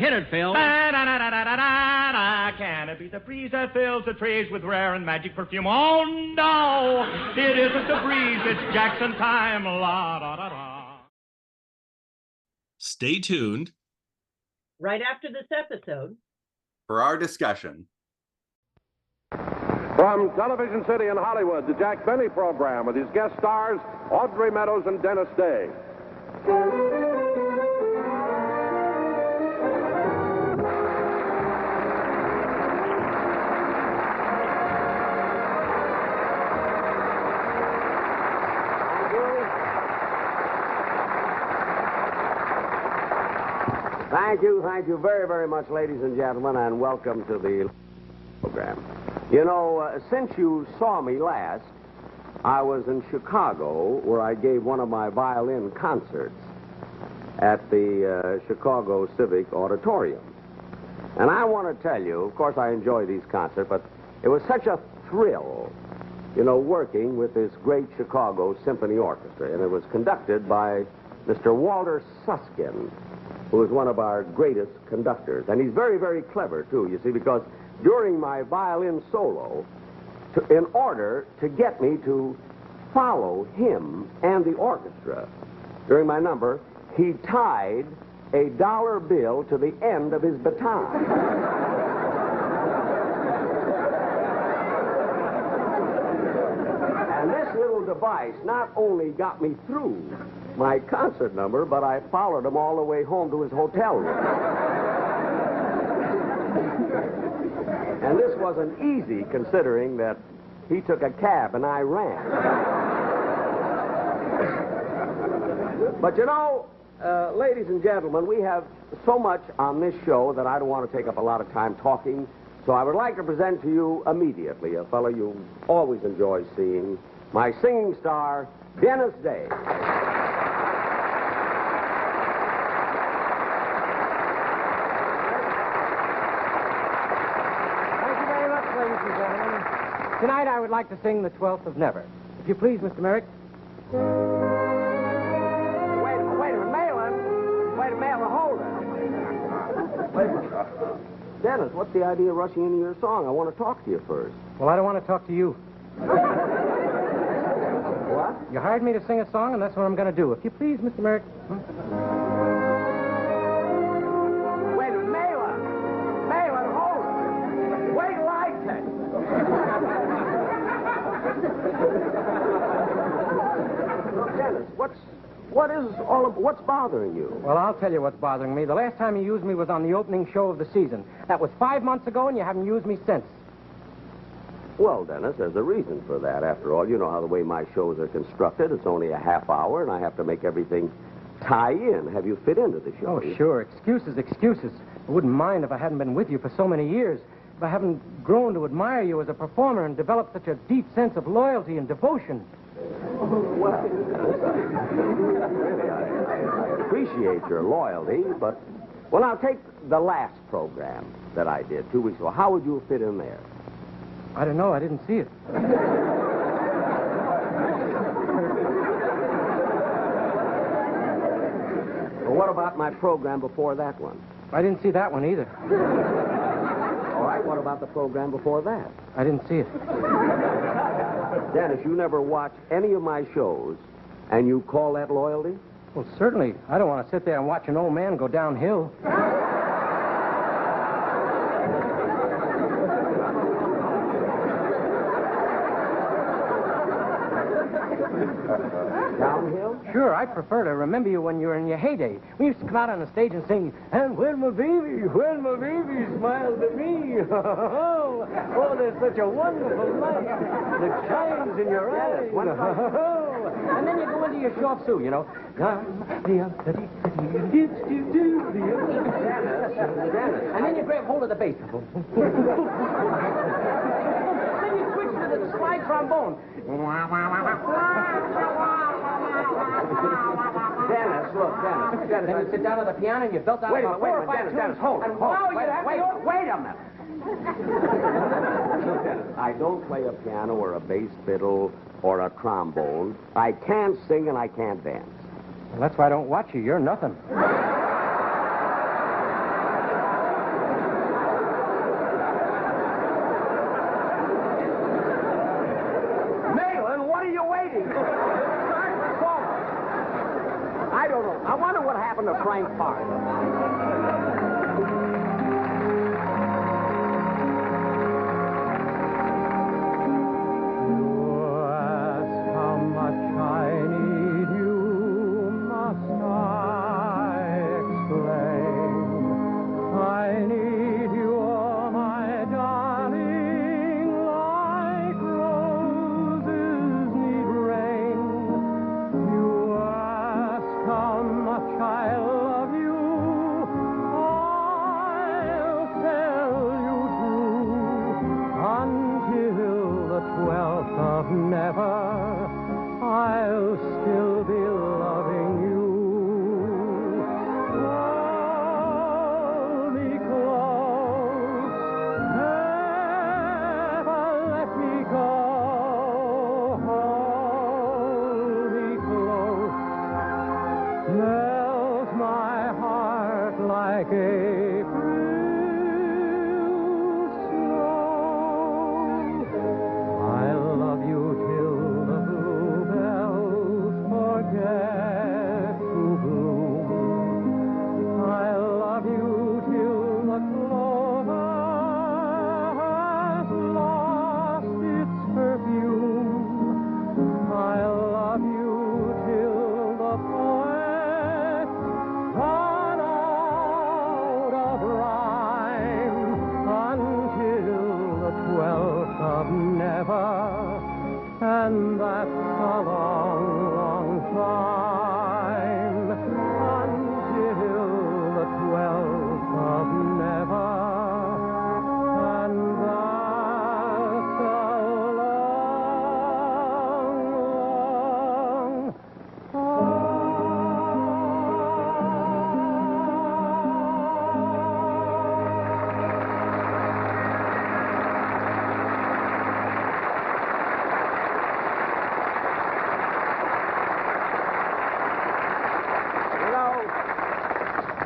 Hit it, Phil. Da-da-da-da-da-da-da. Can it be the breeze that fills the trees with rare and magic perfume? Oh, no, it isn't the breeze. It's Jackson time. La-da-da-da. Stay tuned. Right after this episode. For our discussion. From Television City in Hollywood, the Jack Benny program with his guest stars, Audrey, Meadows, and Dennis Day. Thank you very, very much, ladies and gentlemen, and welcome to the program. You know, since you saw me last, I was in Chicago, where I gave one of my violin concerts at the Chicago Civic Auditorium. And I want to tell you, of course I enjoy these concerts, but it was such a thrill, you know, working with this great Chicago Symphony Orchestra. And it was conducted by Mr. Walter Susskind, who is one of our greatest conductors. And he's very, very clever, too, you see, because during my violin solo, in order to get me to follow him and the orchestra during my number, he tied a dollar bill to the end of his baton. And this little device not only got me through my concert number, but I followed him all the way home to his hotel room. And this wasn't easy, considering that he took a cab and I ran. But you know, ladies and gentlemen, we have so much on this show that I don't want to take up a lot of time talking, so I would like to present to you immediately a fellow you always enjoy seeing, my singing star, Dennis Day. Tonight I would like to sing The 12th of Never. If you please, Mr. Merrick. Wait a minute, Malin, hold it. Wait a minute. Dennis, what's the idea of rushing into your song? I want to talk to you first. Well, I don't want to talk to you. What? You hired me to sing a song, and that's what I'm going to do. If you please, Mr. Merrick. Wait a minute, Malin, hold it. Wait till I tell you. Dennis, what's bothering you? Well, I'll tell you what's bothering me. The last time you used me was on the opening show of the season. That was 5 months ago, and you haven't used me since. Well, Dennis, there's a reason for that. After all, you know how the way my shows are constructed. It's only a half hour, and I have to make everything tie in, have you fit into the show. Oh, sure. Excuses. I wouldn't mind if I hadn't been with you for so many years. If I haven't grown to admire you as a performer and developed such a deep sense of loyalty and devotion. Well, really, I appreciate your loyalty, but... Well, now, take the last program that I did 2 weeks ago. How would you fit in there? I don't know. I didn't see it. Well, what about my program before that one? I didn't see that one either. All right, what about the program before that? I didn't see it. Dennis, you never watch any of my shows, and you call that loyalty? Well, certainly. I don't want to sit there and watch an old man go downhill. Downhill? Sure, I prefer to remember you when you were in your heyday. We used to come out on the stage and sing, and when my baby smiles at me. Oh, there's such a wonderful light that shines in your eyes. And then you go into your short suit, you know. And then you grab hold of the bass. Then you switch to the slide trombone. Dennis, look, Dennis. Then you sit down at the piano and you belt out about 4 or 5 tunes. Hold. Wait a minute. I don't play a piano or a bass fiddle or a trombone. I can't sing and I can't dance. Well, that's why I don't watch you. You're nothing. happened to Frank Park?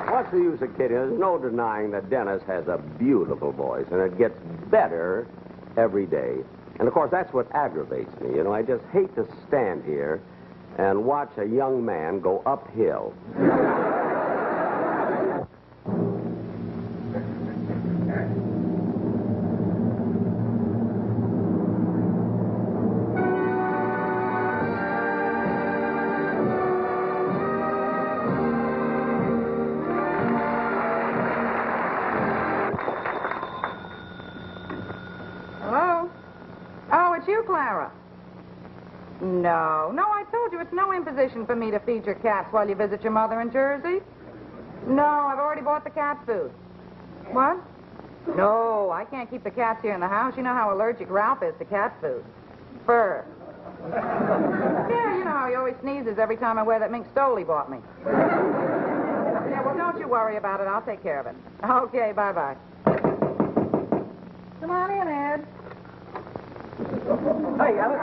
What's the use of kidding? There's no denying that Dennis has a beautiful voice, and it gets better every day. And, of course, that's what aggravates me. You know, I just hate to stand here and watch a young man go uphill. No, I told you it's no imposition for me to feed your cats while you visit your mother in Jersey. No, I've already bought the cat food. What? No, I can't keep the cats here in the house. You know how allergic Ralph is to cat food. Fur. Yeah, you know how he always sneezes every time I wear that mink stole he bought me. Yeah, well, don't you worry about it. I'll take care of it. Okay, bye-bye. Come on in, Ed. Hey, Alice.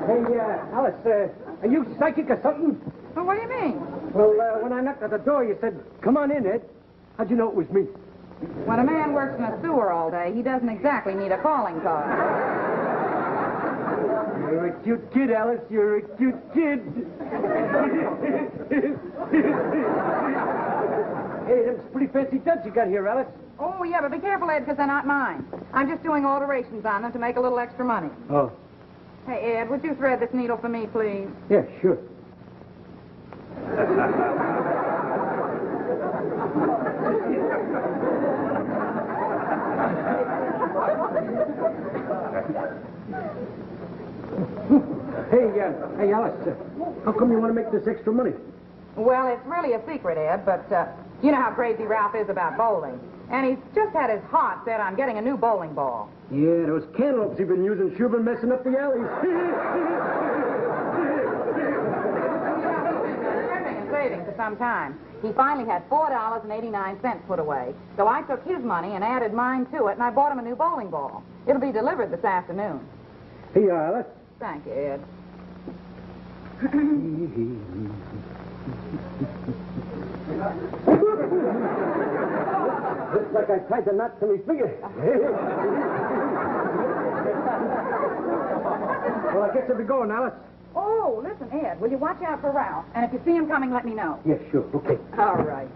Hey, Alice, are you psychic or something? Well, what do you mean? Well, when I knocked at the door, you said, come on in, Ed. How'd you know it was me? When a man works in a sewer all day, he doesn't exactly need a calling card. You're a cute kid, Alice. You're a cute kid. Hey, them's pretty fancy duds you got here, Alice. Oh, yeah, but be careful, Ed, because they're not mine. I'm just doing alterations on them to make a little extra money. Oh. Hey, Ed, would you thread this needle for me, please? Yeah, sure. Hey, Alice, how come you want to make this extra money? Well, it's really a secret, Ed, but you know how crazy Ralph is about bowling. And he's just had his heart set on getting a new bowling ball. Yeah, those cantaloupes you've been using sure been messing up the alleys. Saving for some time. He finally had $4.89 put away. So I took his money and added mine to it, and I bought him a new bowling ball. It'll be delivered this afternoon. Here you are, Alice. Thank you, Ed. Looks like I tied the knot to me finger. Well, I guess I'll be going, Alice. Oh, listen, Ed, will you watch out for Ralph? And if you see him coming, let me know. Yes, sure. Okay. All right.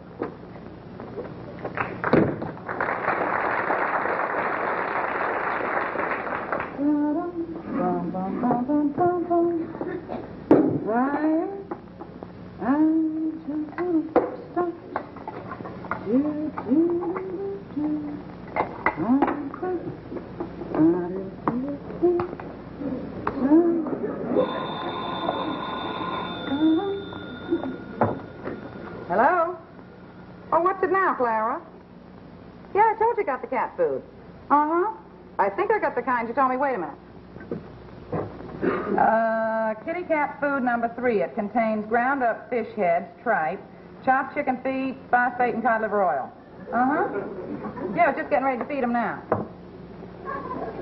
Ryan, I'm just gonna stop. Hello? Oh, what's it now, Clara? Yeah, I told you got the cat food. Uh-huh. I think I got the kind you told me. Wait a minute. Kitty cat food number 3. It contains ground up fish heads, tripe, chopped chicken feet, phosphate, and cod liver oil. Uh-huh. Yeah, I was just getting ready to feed them now.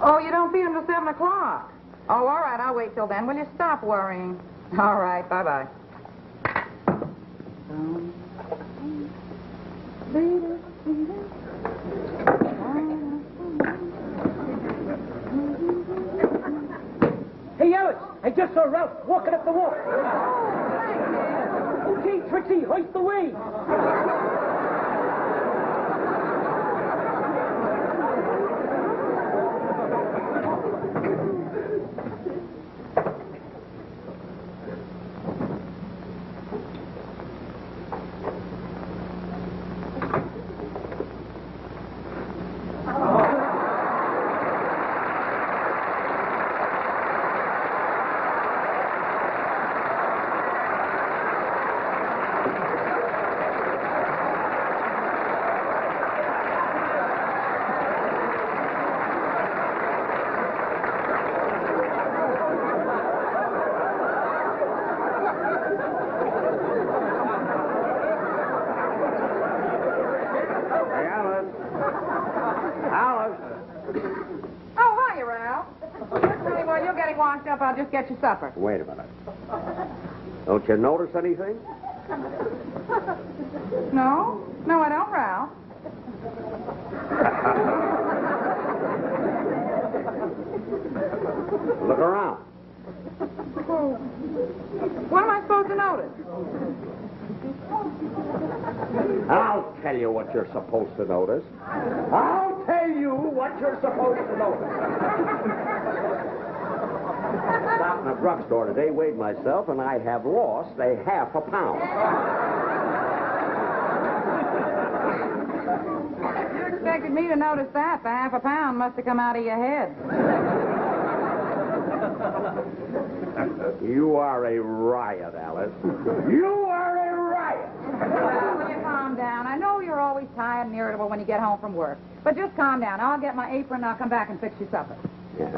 Oh, you don't feed them till 7 o'clock. Oh, all right, I'll wait till then. Will you stop worrying? All right, bye-bye. Hey, Alice, I just saw Ralph walking up the walk. Okay, Trixie, hoist the way. I'll just get you supper. Wait a minute. Don't you notice anything? No? No, I don't, Ralph. Look around. What am I supposed to notice? I'll tell you what you're supposed to notice. I'll tell you what you're supposed to notice. Stopped in a drugstore today, weighed myself, and I have lost a half a pound. You expected me to notice that. The half a pound must have come out of your head. You are a riot, Alice. You are a riot. Will you calm down? I know you're always tired and irritable when you get home from work. But just calm down. I'll get my apron and I'll come back and fix you supper. Yeah.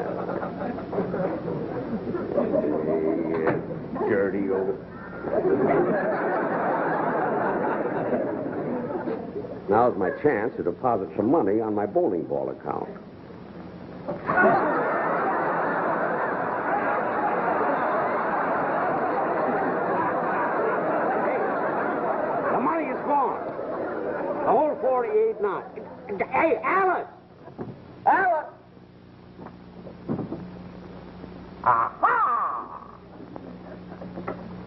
Dirty old... Now's my chance to deposit some money on my bowling ball account. The money is gone. The whole 48 not. Hey, Alice! Alice! Aha!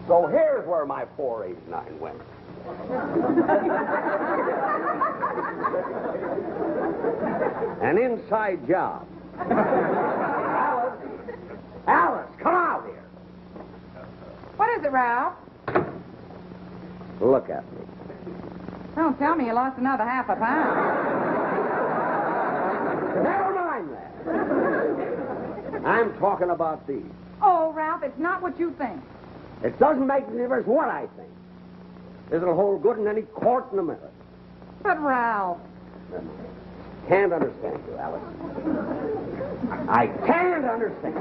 So here's where my 489 went. An inside job. Alice! Alice, come out here. What is it, Ralph? Look at me. Don't tell me you lost another half a pound. Never mind that. I'm talking about these. Oh, Ralph, it's not what you think. It doesn't make any difference what I think. This'll hold good in any court in a minute. But, Ralph... Can't understand you, Alice. I can't understand you.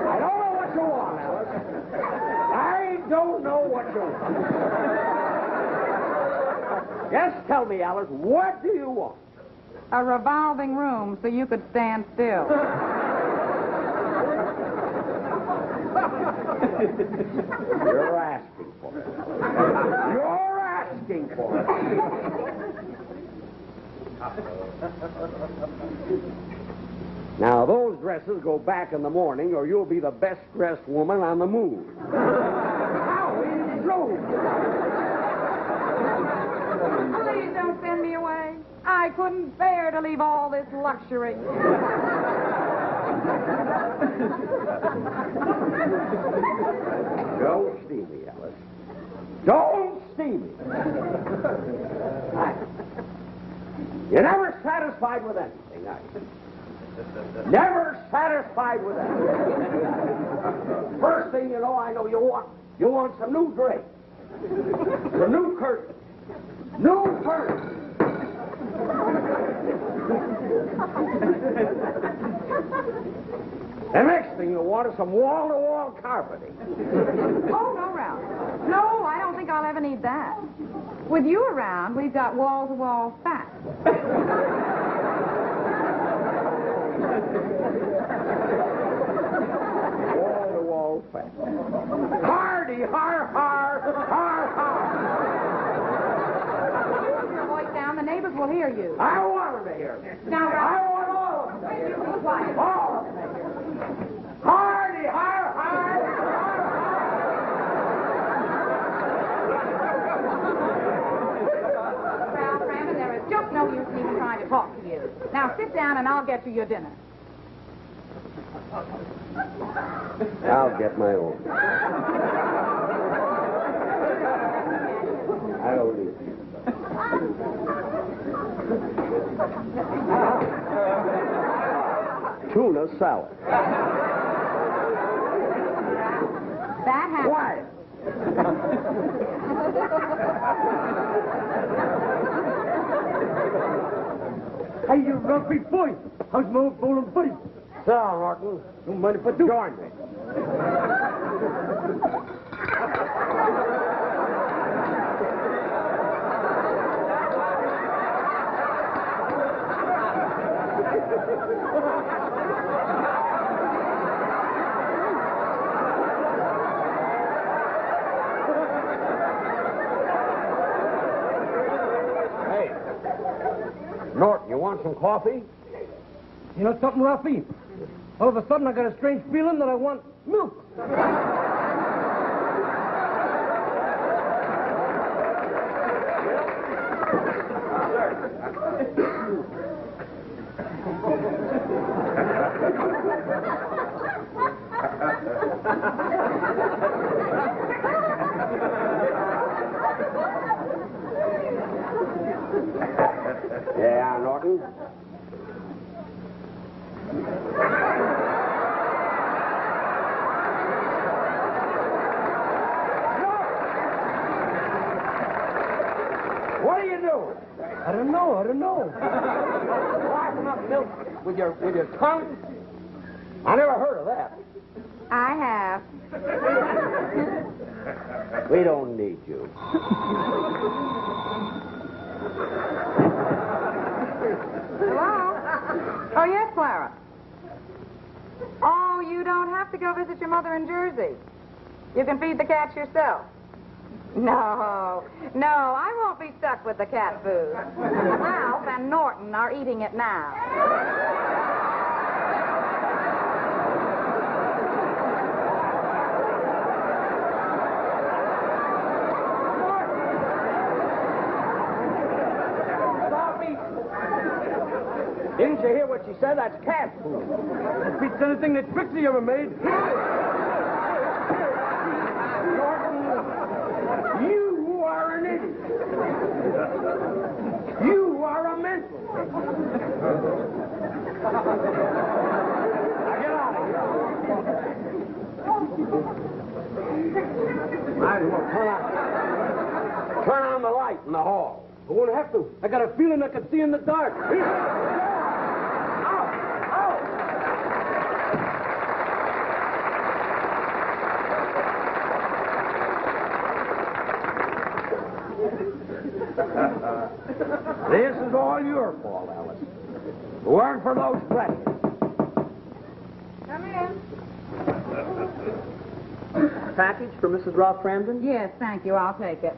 I don't know what you want, Alice. I don't know what you want. Just tell me, Alice, what do you want? A revolving room so you could stand still. You're asking You're asking for it. Now, those dresses go back in the morning, or you'll be the best-dressed woman on the moon. Please don't send me away. I couldn't bear to leave all this luxury. Don't see me, Alice. Don't see me. You're never satisfied with anything, are you? Never satisfied with anything. First thing you know, I know you want some new drapes. Some new curtains. New curtains. The next thing you want is some wall-to-wall carpeting. Oh, no, Ralph. No, I don't think I'll ever need that. With you around, we've got wall-to-wall fat. Wall-to-wall fat. Hardy, har, har, har, har. Keep your voice down. The neighbors will hear you. I want them to hear me. Now, I Ralph. want all of them to hear me. Be quiet. All of them to hear me. Hardy, har, har, har, Ralph, Raymond, there is just no use in even trying to talk to you. Now, sit down and I'll get you your dinner. I'll get my own. I don't need you. Tuna salad. That happens. Quiet. Hey, you Ralphie boy. How's my old bowling buddy? Sit down, Norton. Don't mind if I do. Join me. Hey, Norton, you want some coffee? You know something, Ralphie? All of a sudden, I got a strange feeling that I want milk. Yeah, Norton? What are you doing? I don't know. Washing up milk with your tongue? I never heard of that. I have. We don't need you. Hello? Oh, yes, Clara. Oh, you don't have to go visit your mother in Jersey. You can feed the cats yourself. No, I won't be stuck with the cat food. Ralph and Norton are eating it now. Didn't you hear what she said? That's cat food. It beats anything that Trixie ever made. You are an idiot. You are a mental. Now get out of here. Might as well turn on the light in the hall. I won't have to. I got a feeling I can see in the dark. This is all your fault, Alice. If it weren't for those dresses. Come in. Package for Mrs. Ralph Cramden? Yes, thank you. I'll take it.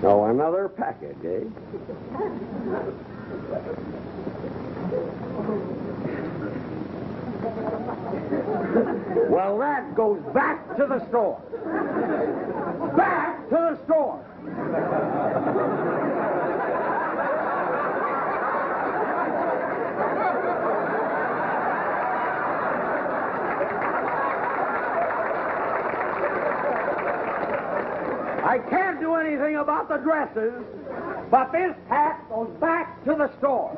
Oh, another package, eh? Well, that goes back to the store. Back to the store. I can't do anything about the dresses, but this hat goes back to the store.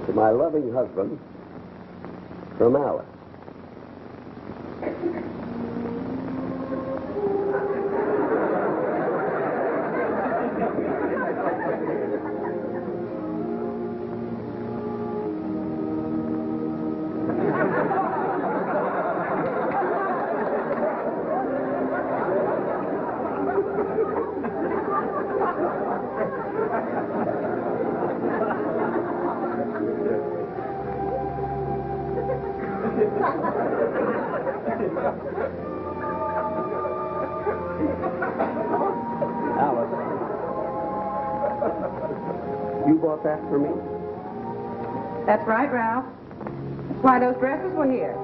To my loving husband, from Alice. Alice, you bought that for me? That's right, Ralph. That's why those dresses were here.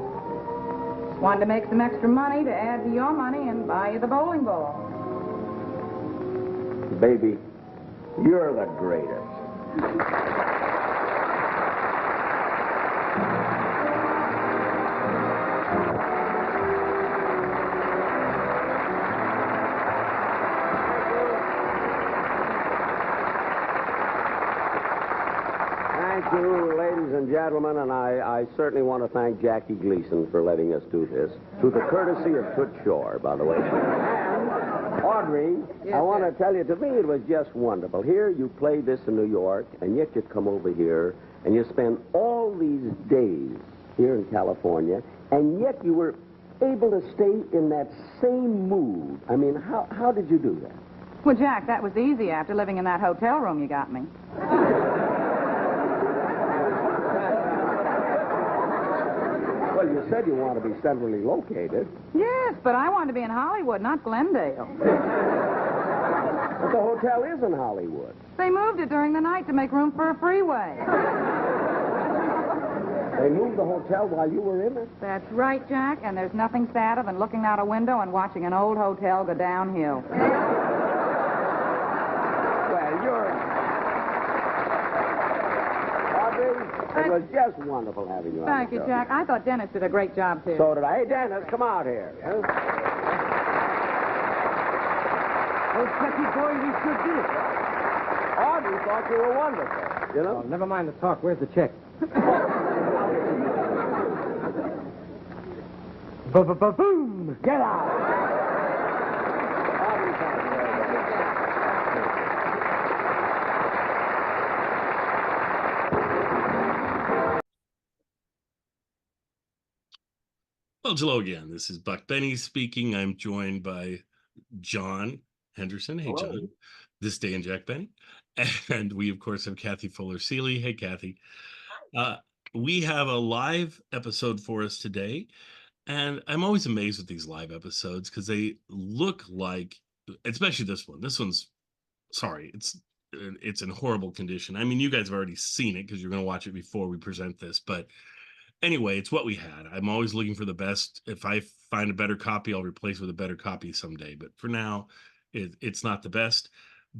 Just wanted to make some extra money to add to your money and buy you the bowling ball. Baby, you're the greatest. Thank you, ladies and gentlemen, and I certainly want to thank Jackie Gleason for letting us do this. Through the courtesy of Toots Shore, by the way. And, Audrey, Yes, I want sir. to tell you, to me it was just wonderful. Here you played this in New York, and yet you come over here, and you spend all these days here in California, and yet you were able to stay in that same mood. I mean, how did you do that? Well, Jack, that was easy after living in that hotel room you got me. Well, you said you want to be centrally located. Yes, but I wanted to be in Hollywood, not Glendale. But the hotel is in Hollywood. They moved it during the night to make room for a freeway. They moved the hotel while you were in it? That's right, Jack, and there's nothing sadder than looking out a window and watching an old hotel go downhill. Well, Audrey, it was just wonderful having you on Thank the you, show. Jack. I thought Dennis did a great job, too. So did I. Hey, Dennis, come out here. Huh? Oh, Jackie boy, we sure did it. Audrey thought you were wonderful. You know? Oh, never mind the talk. Where's the check? Boom! Get out. Audrey thought you were Well, hello again. This is Buck Benny speaking. I'm joined by John Henderson. Hey, Hello. John. This day in Jack Benny. And we, of course, have Kathy Fuller-Seeley. Hey, Kathy. We have a live episode for us today. And I'm always amazed with these live episodes because they look like, especially this one. This one's, sorry, it's in horrible condition. I mean, you guys have already seen it because you're going to watch it before we present this. But anyway, it's what we had. I'm always looking for the best. If I find a better copy, I'll replace it with a better copy someday. But for now, it's not the best.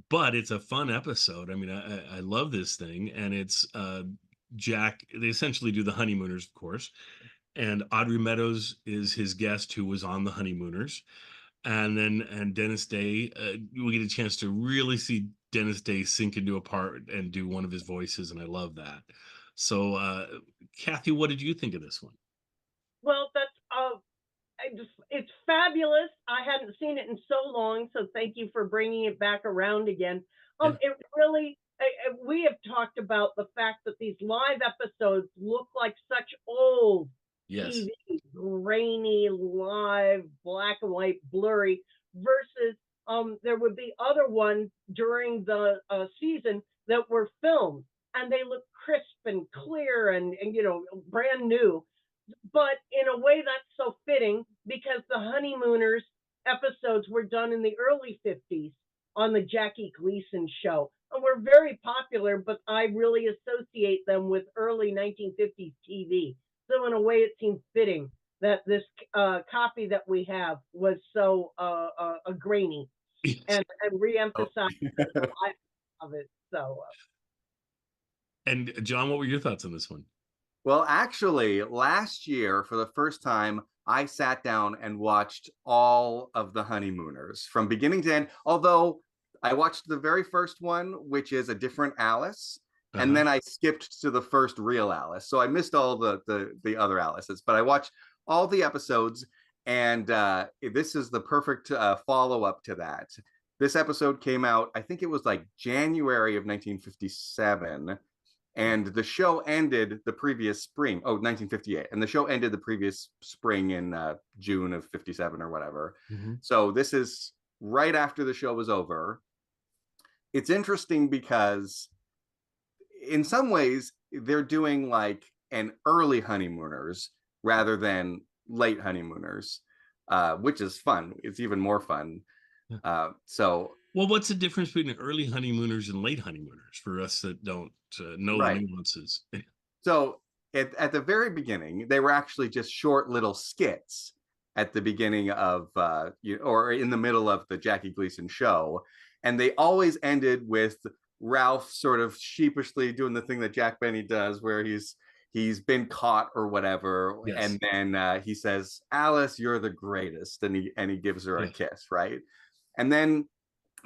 But it's a fun episode. I mean, I love this thing. And it's Jack. They essentially do the Honeymooners, of course. And Audrey Meadows is his guest who was on the Honeymooners. And Dennis Day, we get a chance to really see Dennis Day sink into a part and do one of his voices. And I love that. So, Kathy, what did you think of this one? Well, that's it's fabulous. I hadn't seen it in so long, so thank you for bringing it back around again. It really, we have talked about the fact that these live episodes look like such old TV, grainy, live, black and white, blurry, versus there would be other ones during the season that were filmed, and they look crisp and clear and brand new. But in a way, that's so fitting because the Honeymooners episodes were done in the early 50s on the Jackie Gleason show, and were very popular, but I really associate them with early 1950s TV. So in a way, it seems fitting that this copy that we have was so grainy and re-emphasized the life of it. So. And John, what were your thoughts on this one? Well, actually, last year, for the first time, I sat down and watched all of the Honeymooners from beginning to end, although I watched the very first one, which is a different Alice, and then I skipped to the first real Alice. So I missed all the other Alices, but I watched all the episodes, and this is the perfect follow-up to that. This episode came out, I think it was like January of 1957, and the show ended the previous spring. 1958. And the show ended the previous spring in June of 57 or whatever. So this is right after the show was over. It's interesting because in some ways they're doing like an early Honeymooners rather than late Honeymooners, which is fun. It's even more fun. Well, what's the difference between early Honeymooners and late Honeymooners for us that don't know the nuances? So at the very beginning, they were actually just short little skits at the beginning of, or in the middle of the Jackie Gleason show. And they always ended with Ralph sort of sheepishly doing the thing that Jack Benny does, where he's been caught or whatever. Yes. And then he says, "Alice, you're the greatest." And he gives her a kiss, right? And then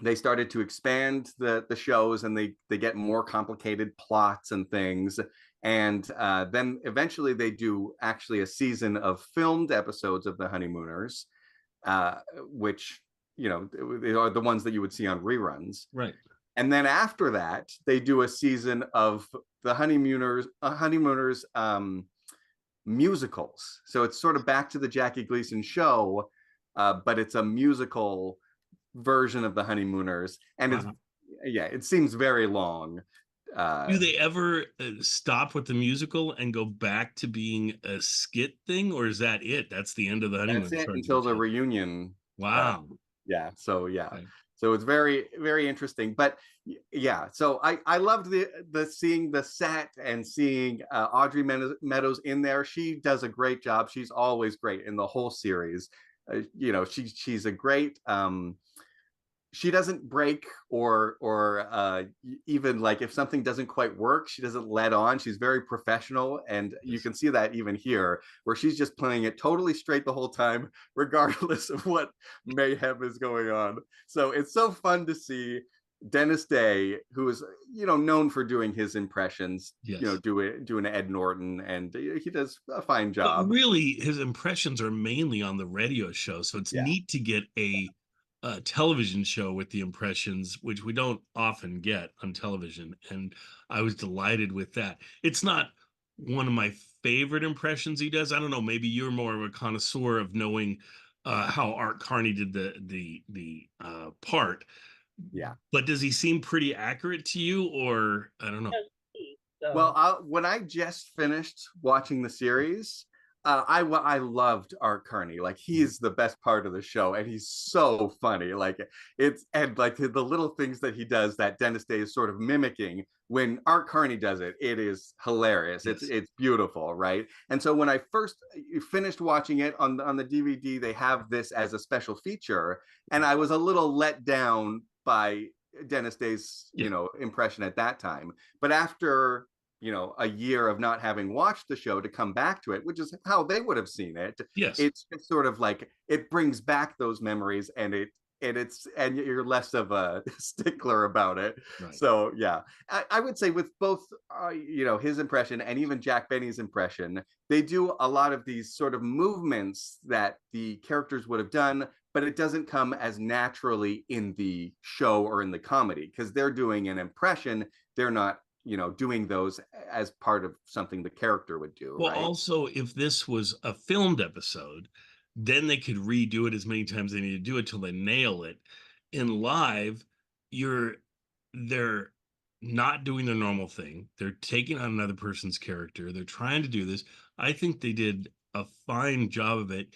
they started to expand the shows, and they get more complicated plots and things. And then eventually they do actually a season of filmed episodes of the Honeymooners, which, are the ones that you would see on reruns. Right. And then after that, they do a season of the Honeymooners musicals. So it's sort of back to the Jackie Gleason show, but it's a musical version of the Honeymooners, and it seems very long. Do they ever stop with the musical and go back to being a skit thing, or is that it? That's the end of the Honeymooners? That's it until the reunion. Wow. So it's very, very interesting. But so I loved the seeing the set and seeing Audrey Meadows in there. She does a great job. She's always great in the whole series. She's a great. She doesn't break or even like if something doesn't quite work, she doesn't let on. She's very professional, and you can see that even here, where she's just playing it totally straight the whole time, regardless of what mayhem is going on. So it's so fun to see Dennis Day, who is known for doing his impressions, doing Ed Norton, and he does a fine job. But really, his impressions are mainly on the radio show, so it's neat to get a television show with the impressions, which we don't often get on television, and I was delighted with that. It's not one of my favorite impressions he does. I don't know, maybe you're more of a connoisseur of knowing how Art Carney did the part. But does he seem pretty accurate to you, or I don't know? Well, when I just finished watching the series, I loved Art Carney. Like, he's the best part of the show, and he's so funny. Like, and like the little things that he does that Dennis Day is sort of mimicking. When Art Carney does it, it is hilarious. Yes. It's beautiful, right? And so when I first finished watching it on the DVD, they have this as a special feature, and I was a little let down by Dennis Day's impression at that time. But after a year of not having watched the show, to come back to it, which is how they would have seen it. Yes. It's sort of like it brings back those memories, and you're less of a stickler about it. Right. So I would say with both his impression and even Jack Benny's impression, they do a lot of these sort of movements that the characters would have done, but it doesn't come as naturally in the show or in the comedy, because they're doing an impression. They're not doing those as part of something the character would do. Well, right? Also, if this was a filmed episode, then they could redo it as many times as they need to do it till they nail it. in live, they're not doing their normal thing. They're taking on another person's character. They're trying to do this. I think they did a fine job of it.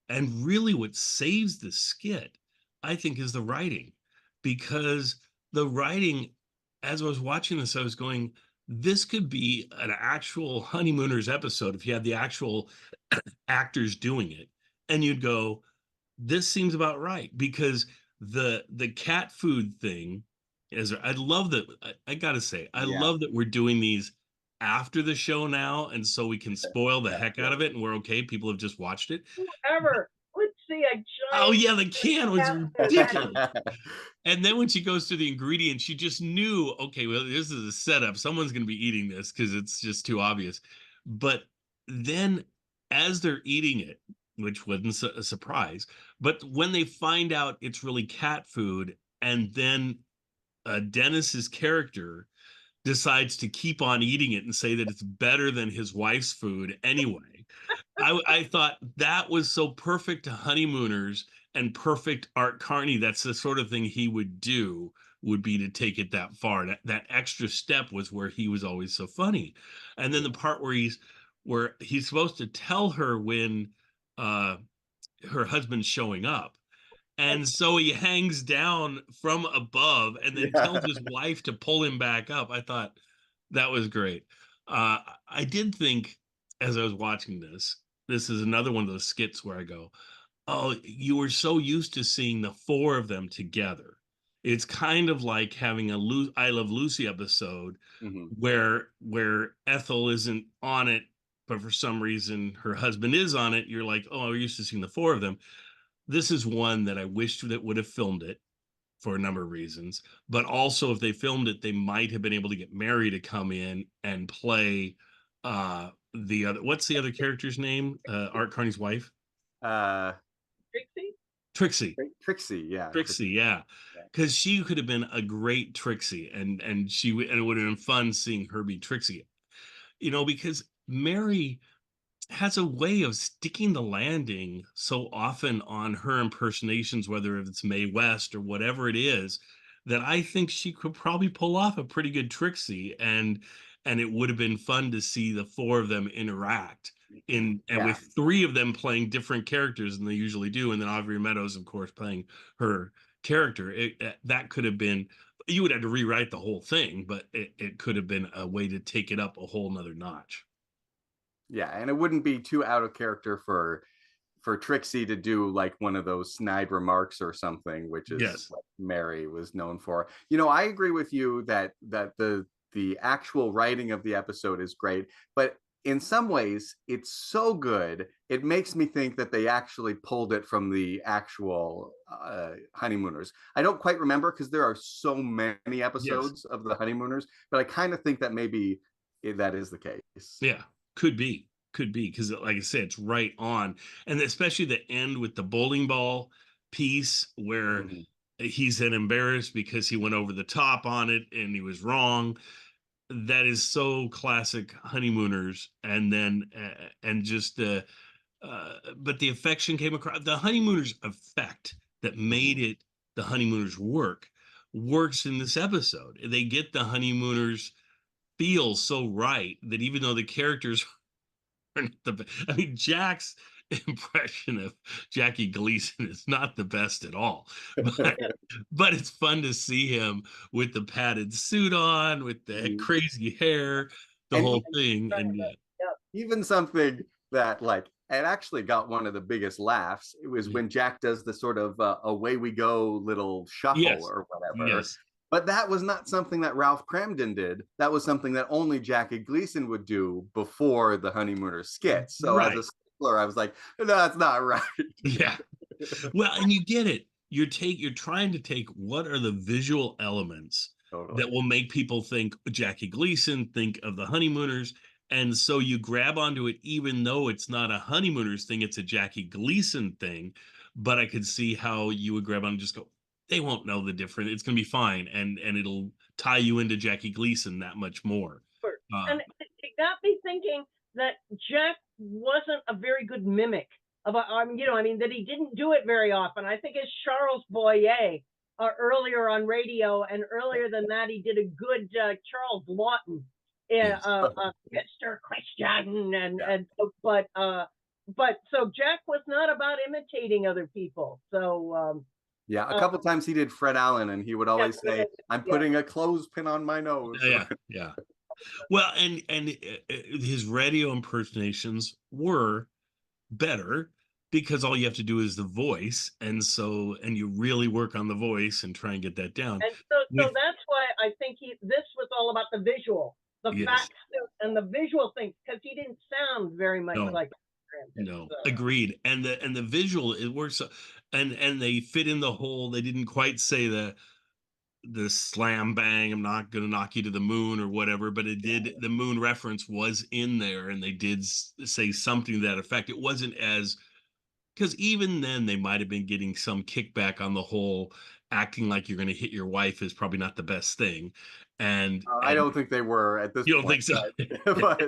And really, what saves the skit, I think, is the writing. Because the writing, as I was watching this, I was going, this could be an actual Honeymooners episode if you had the actual actors doing it. And you'd go, this seems about right. Because the cat food thing is, I love that. I gotta say, I Yeah. love that we're doing these after the show now, and so we can spoil the heck out of it, and we're okay. People have just watched it. Whoever would see a giant. Oh yeah, the can was cat food. ridiculous. And then when she goes through the ingredients, she just knew, okay, well, this is a setup. Someone's going to be eating this because it's just too obvious. But then as they're eating it, which wasn't a surprise, but when they find out it's really cat food, and then Dennis's character decides to keep on eating it and say that it's better than his wife's food anyway. I thought that was so perfect to Honeymooners and perfect Art Carney. That's the sort of thing he would do, would be to take it that far. That extra step was where he was always so funny. And then the part where he's supposed to tell her when her husband's showing up. And so he hangs down from above and then tells his wife to pull him back up. I thought that was great. I did think, as I was watching this is another one of those skits where I go, oh, you were so used to seeing the four of them together. It's kind of like having a I Love Lucy episode where Ethel isn't on it, but for some reason her husband is on it. You're like, oh, we're used to seeing the four of them. This is one that I wish that would have filmed it for a number of reasons, but also if they filmed it, they might have been able to get Mary to come in and play the other. What's the other character's name? Art Carney's wife. Trixie. Trixie, yeah. Because she could have been a great Trixie, and it would have been fun seeing her be Trixie. You know, because Mary has a way of sticking the landing so often on her impersonations, whether it's Mae West or whatever it is, that I think she could probably pull off a pretty good Trixie, and it would have been fun to see the four of them interact with three of them playing different characters than they usually do, and then Audrey Meadows, of course, playing her character. That could have been, you would have to rewrite the whole thing, but it could have been a way to take it up a whole nother notch. Yeah, and it wouldn't be too out of character for Trixie to do like one of those snide remarks or something, which is what Mary was known for. You know, I agree with you that the actual writing of the episode is great, but in some ways it's so good it makes me think that they actually pulled it from the actual Honeymooners. I don't quite remember because there are so many episodes of the Honeymooners, but I kind of think that maybe that is the case. Yeah. Could be, because like I said, it's right on. And especially the end with the bowling ball piece where he's then embarrassed because he went over the top on it and he was wrong. That is so classic Honeymooners. And then, but the affection came across. The Honeymooners effect that made it the Honeymooners works in this episode. They get the Honeymooners feels so right that even though the characters aren't Jack's impression of Jackie Gleason is not the best at all, but it's fun to see him with the padded suit on, with the crazy hair, the whole thing. And even something that like it actually got one of the biggest laughs. It was when Jack does the sort of away we go little shuffle or whatever. But that was not something that Ralph Cramden did. That was something that only Jackie Gleason would do before the Honeymooners skit. So as a stickler, I was like, no, that's not right. Yeah. Well, and you get it. You're trying to take what are the visual elements that will make people think Jackie Gleason, think of the Honeymooners. And so you grab onto it, even though it's not a Honeymooners thing, it's a Jackie Gleason thing. But I could see how you would grab on and just go, they won't know the difference. It's going to be fine. And it'll tie you into Jackie Gleason that much more. And it got me thinking that Jack wasn't a very good mimic of, that he didn't do it very often. I think it's Charles Boyer earlier on radio, and earlier than that, he did a good Charles Lawton, Yes. Mr. Christian, but so Jack was not about imitating other people. So yeah, a couple times he did Fred Allen, and he would always say, "I'm putting a clothespin on my nose." Yeah. Well, and his radio impersonations were better because all you have to do is the voice, and you really work on the voice and try and get that down. And so that's why I think this was all about the visual, the facts and the visual things, because he didn't sound very much like no, agreed. And the visual, it works, and they fit in the whole. They didn't quite say the slam bang, I'm not gonna knock you to the moon or whatever, but it did. The moon reference was in there, and they did say something to that effect. It wasn't as, because even then they might have been getting some kickback on the whole acting like you're going to hit your wife is probably not the best thing. And I don't think they were at this you don't point, think so? but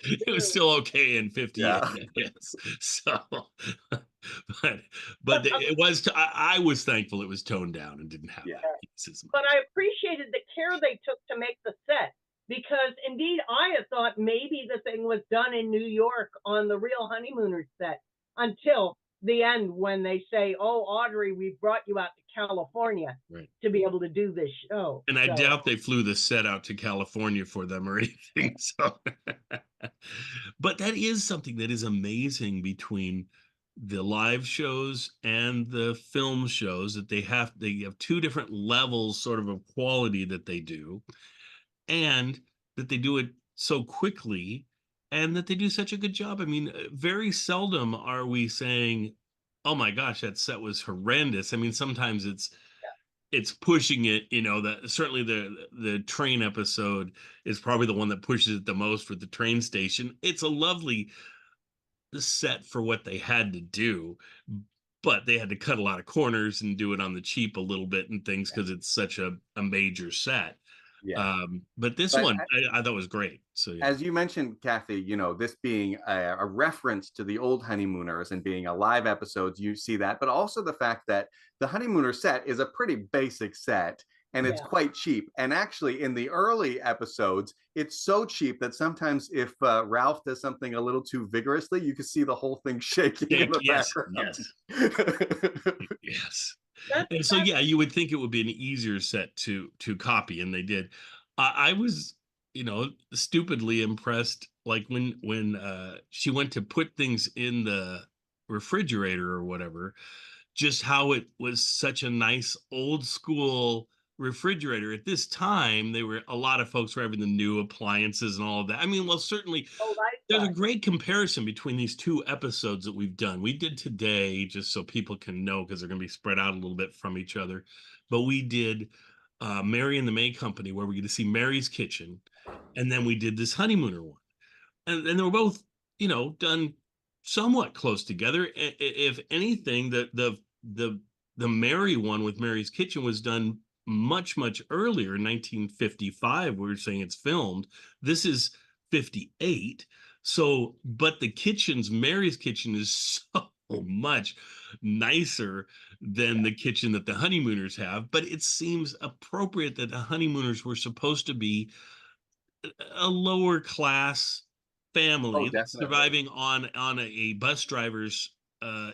it was still okay in 58. Yeah. Yes. So, but it was. I was thankful it was toned down and didn't have that piece as much. But I appreciated the care they took to make the set, because indeed I had thought maybe the thing was done in New York on the real Honeymooners set until the end, when they say, "Oh, Audrey, we brought you out to California to be able to do this show." And I doubt they flew the set out to California for them or anything. So, but that is something that is amazing between the live shows and the film shows, that they have two different levels sort of quality that they do, and that they do it so quickly, and that they do such a good job. I mean, very seldom are we saying, "Oh my gosh, that set was horrendous." I mean, sometimes it's pushing it, certainly the train episode is probably the one that pushes it the most with the train station. It's a lovely set for what they had to do, but they had to cut a lot of corners and do it on the cheap a little bit and things, because it's such a major set. But this one I thought was great. So as you mentioned, Kathy, this being a reference to the old Honeymooners and being a live episode, you see that, but also the fact that the Honeymooner set is a pretty basic set, and it's quite cheap. And actually, in the early episodes, it's so cheap that sometimes if Ralph does something a little too vigorously, you can see the whole thing shaking in the background. Yes. And so, you would think it would be an easier set to copy, and they did. I was, stupidly impressed, like when she went to put things in the refrigerator or whatever, just how it was such a nice old school refrigerator. At this time, a lot of folks were having the new appliances and all of that. I mean, well, certainly there's a great comparison between these two episodes that we've done. We did today, just so people can know, because they're going to be spread out a little bit from each other, but we did Mary and the May Company, where we get to see Mary's kitchen, and then we did this Honeymooner one, and they were both done somewhat close together. If anything, the Mary one with Mary's kitchen was done much earlier, in 1955. We were saying it's filmed. This is 58. So, but Mary's kitchen is so much nicer than the kitchen that the Honeymooners have. But it seems appropriate that the Honeymooners were supposed to be a lower class family surviving on a bus driver's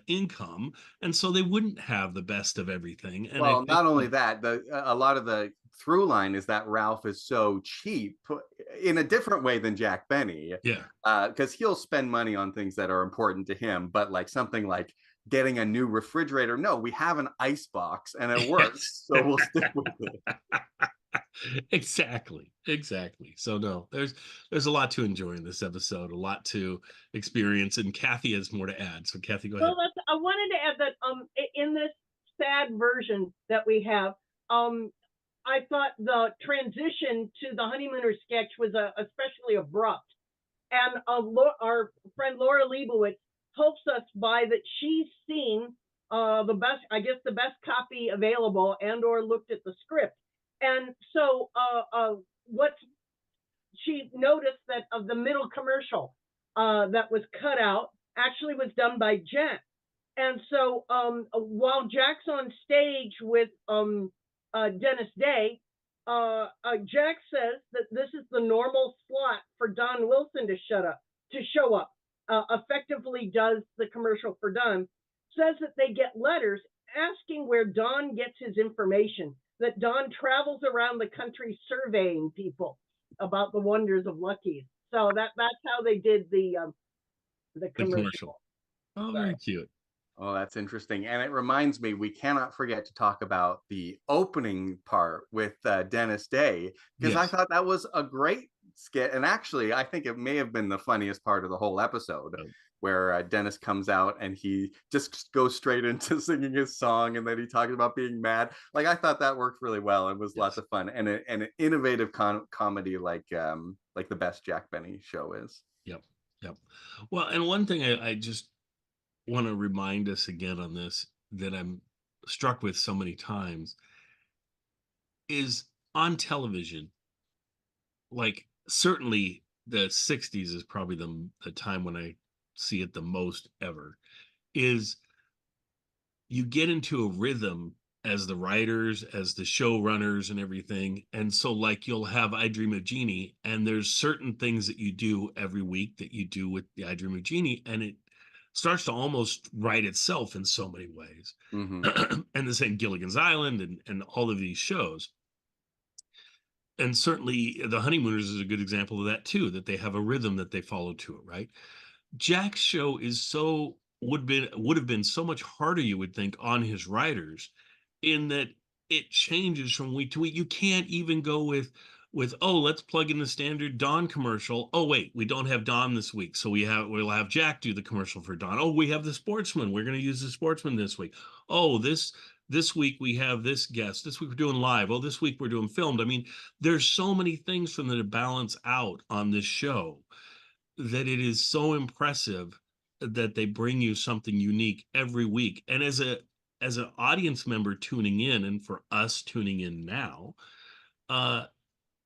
income, and so they wouldn't have the best of everything. And well, not only that, a lot of the through line is that Ralph is so cheap in a different way than Jack Benny. Because he'll spend money on things that are important to him, but like something like getting a new refrigerator, no, we have an ice box and it works, so we'll stick with it. Exactly. So no, there's a lot to enjoy in this episode, a lot to experience, and Kathy has more to add. So Kathy, go ahead. Well, I wanted to add that in this sad version that we have, I thought the transition to the Honeymooners sketch was especially abrupt, and our friend Laura Leibowitz helps us by that she's seen the best copy available and/or looked at the script. And so she noticed that of the middle commercial that was cut out actually was done by Jack. And so while Jack's on stage with Dennis Day, Jack says that this is the normal slot for Don Wilson to show up. Effectively does the commercial for Don. Says that they get letters asking where Don gets his information. That Don travels around the country surveying people about the wonders of Lucky's. So that's how they did the commercial. Oh, very cute. Oh, that's interesting. And it reminds me, we cannot forget to talk about the opening part with Dennis Day, because I thought that was a great skit. And actually, I think it may have been the funniest part of the whole episode, where Dennis comes out and he just goes straight into singing his song, and then he talks about being mad. Like, I thought that worked really well and was lots of fun, and an innovative comedy like the best Jack Benny show is. Yep. Well, and one thing I just want to remind us again on this, that I'm struck with so many times, is on television, like certainly the 60s is probably the time when I see it the most ever, is you get into a rhythm as the writers, as the showrunners and everything. And so like you'll have I Dream of Jeannie, and there's certain things that you do every week that you do with the I Dream of Jeannie, and it starts to almost write itself in so many ways. Mm-hmm. And the same Gilligan's Island and all of these shows. And certainly the Honeymooners is a good example of that too, that they have a rhythm that they follow to it, right? Jack's show is would have been so much harder, you would think, on his writers, in that it changes from week to week. You can't even go with oh, let's plug in the standard Dawn commercial. Oh wait, we don't have Dawn this week, so we'll have Jack do the commercial for Dawn. Oh, we have the Sportsman. We're going to use the Sportsman this week. Oh, this week we have this guest. This week we're doing live. Oh, this week we're doing filmed. I mean, there's so many things from them to balance out on this show that it is so impressive that they bring you something unique every week. And as an audience member tuning in, and for us tuning in now,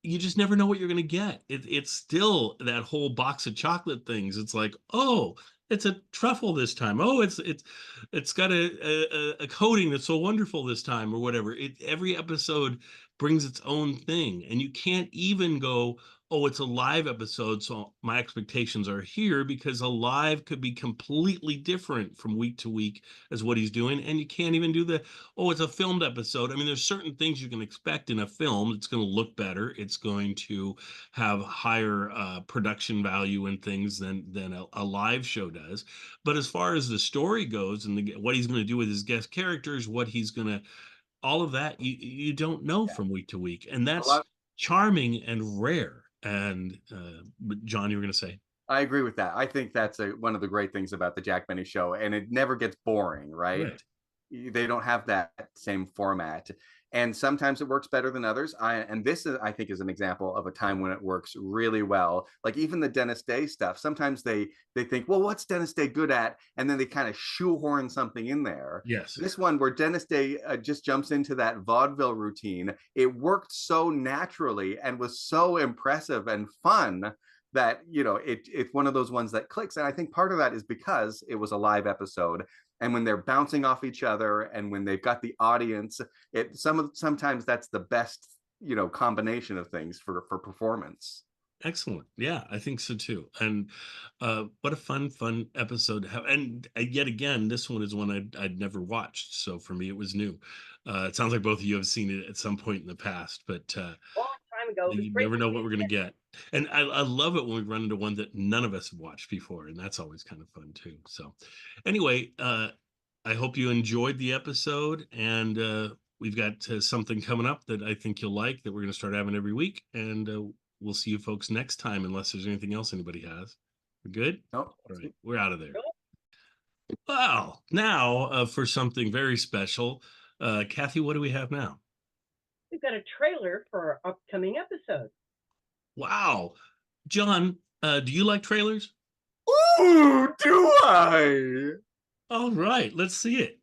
you just never know what you're going to get. It's still that whole box of chocolate things. It's like, oh, it's a truffle this time. Oh, it's got a coating that's so wonderful this time, or whatever. Every episode brings its own thing, and you can't even go, oh, it's a live episode, so my expectations are here, because a live could be completely different from week to week as what he's doing. And you can't even do oh, it's a filmed episode. I mean, there's certain things you can expect in a film. It's going to look better. It's going to have higher production value and things than a live show does. But as far as the story goes, and what he's going to do with his guest characters, all of that, you don't know from week to week. And that's charming and rare. And but John, you were going to say? I agree with that. I think that's one of the great things about the Jack Benny show, and it never gets boring, right? They don't have that same format, and sometimes it works better than others. And this is, I think, is an example of a time when it works really well. Like even the Dennis Day stuff. Sometimes they think, well, what's Dennis Day good at? And then they kind of shoehorn something in there. Yes. This one where Dennis Day just jumps into that vaudeville routine, it worked so naturally and was so impressive and fun that, it's one of those ones that clicks. And I think part of that is because it was a live episode. And when they're bouncing off each other, and when they've got the audience, sometimes that's the best, combination of things for performance. Excellent. Yeah, I think so too. And what a fun episode to have. And yet again, this one is one I'd never watched. So for me, it was new. It sounds like both of you have seen it at some point in the past, but long time ago. You never know what we're going to get. And I love it when we run into one that none of us have watched before. And that's always kind of fun too. So anyway, I hope you enjoyed the episode, and we've got something coming up that I think you'll like, that we're going to start having every week. And we'll see you folks next time, unless there's anything else anybody has. We're good? Nope. All right, we're out of there. Well, now for something very special. Kathy, what do we have now? We've got a trailer for our upcoming episode. Wow. John, do you like trailers? Ooh, do I? All right, let's see it.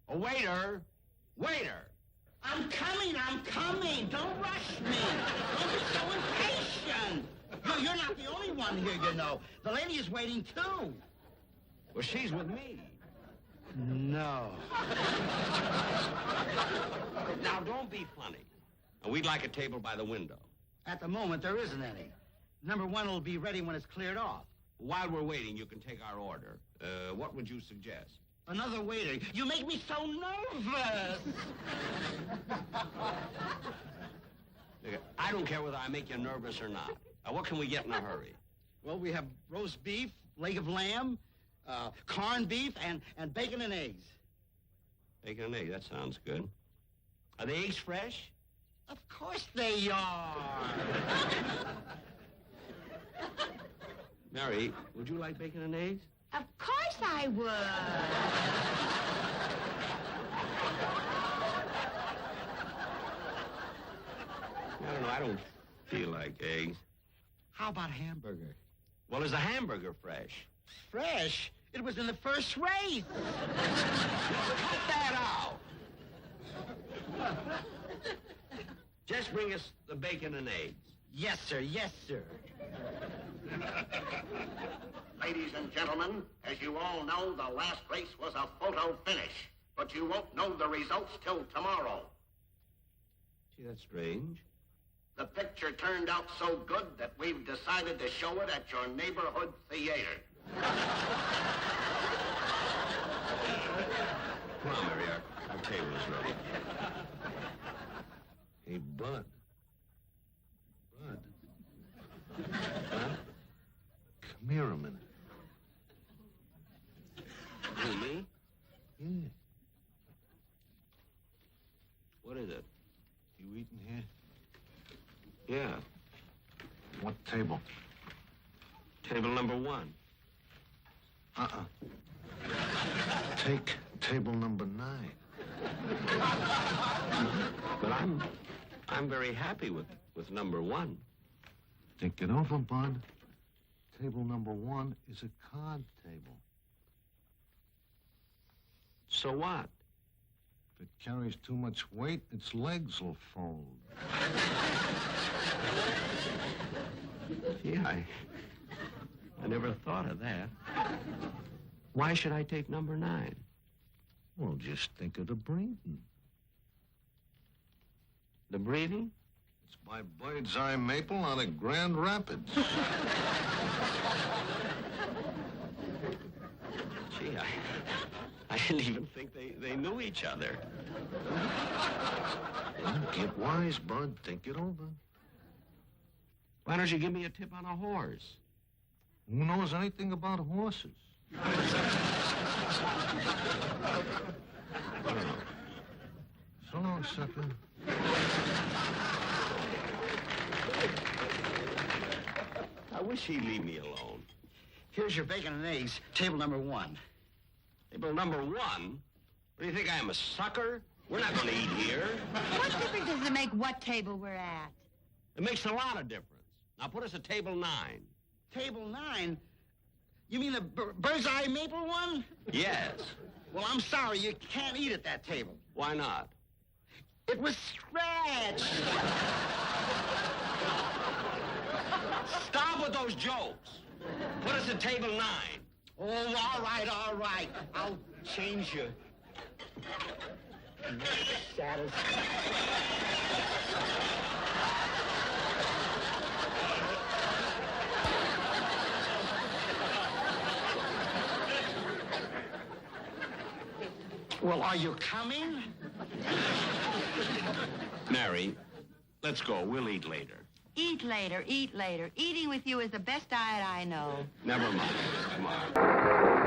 Oh, waiter! I'm coming! Don't rush me! Don't be so impatient! You're not the only one here, The lady is waiting, too. Well, she's with me. No. Now, don't be funny. We'd like a table by the window. At the moment, there isn't any. Number one will be ready when it's cleared off. While we're waiting, you can take our order. What would you suggest? Another waiter. You make me so nervous. Look, I don't care whether I make you nervous or not. What can we get in a hurry? Well, we have roast beef, leg of lamb, corned beef, and bacon and eggs. Bacon and eggs, that sounds good. Are the eggs fresh? Of course they are. Mary, would you like bacon and eggs? Of course I would. I don't know, I don't feel like eggs. How about hamburger? Well, is the hamburger fresh? Fresh? It was in the first race. Cut that out. Just bring us the bacon and eggs. Yes, sir. Yes, sir. Ladies and gentlemen, as you all know, the last race was a photo finish. But you won't know the results till tomorrow. Gee, that's strange. The picture turned out so good that we've decided to show it at your neighborhood theater. Come on, Mary, our table is ready. Hey, Bud. Bud. Huh? Come here a minute. Who, me? Yeah. What is it? You eating here? Yeah. What table? Table number one. Take table number 9. But I'm very happy with number one. Think it over, Bud. Table number 1 is a card table. So what? If it carries too much weight, its legs will fold. Gee, I never thought of that. Why should I take number 9? Well, just think of the breathing. The breathing? It's by Bird's Eye Maple out of Grand Rapids. Gee, I didn't even think they knew each other. Well, get wise, Bud. Think it over. Why don't you give me a tip on a horse? Who knows anything about horses? So long, sucker. I wish he'd leave me alone. Here's your bacon and eggs, table number 1. Table number 1? What do you think, I am a sucker? We're not going to eat here. What difference does it make what table we're at? It makes a lot of difference. Now put us at table 9. Table 9? You mean the Bird's Eye Maple one? Yes. Well, I'm sorry, you can't eat at that table. Why not? It was scratched. Stop with those jokes. Put us at table 9. Oh, all right. I'll change you. Satisfied. Well, are you coming? Mary, let's go. We'll eat later. Eat later, eat later. Eating with you is the best diet I know. Never mind. Come on.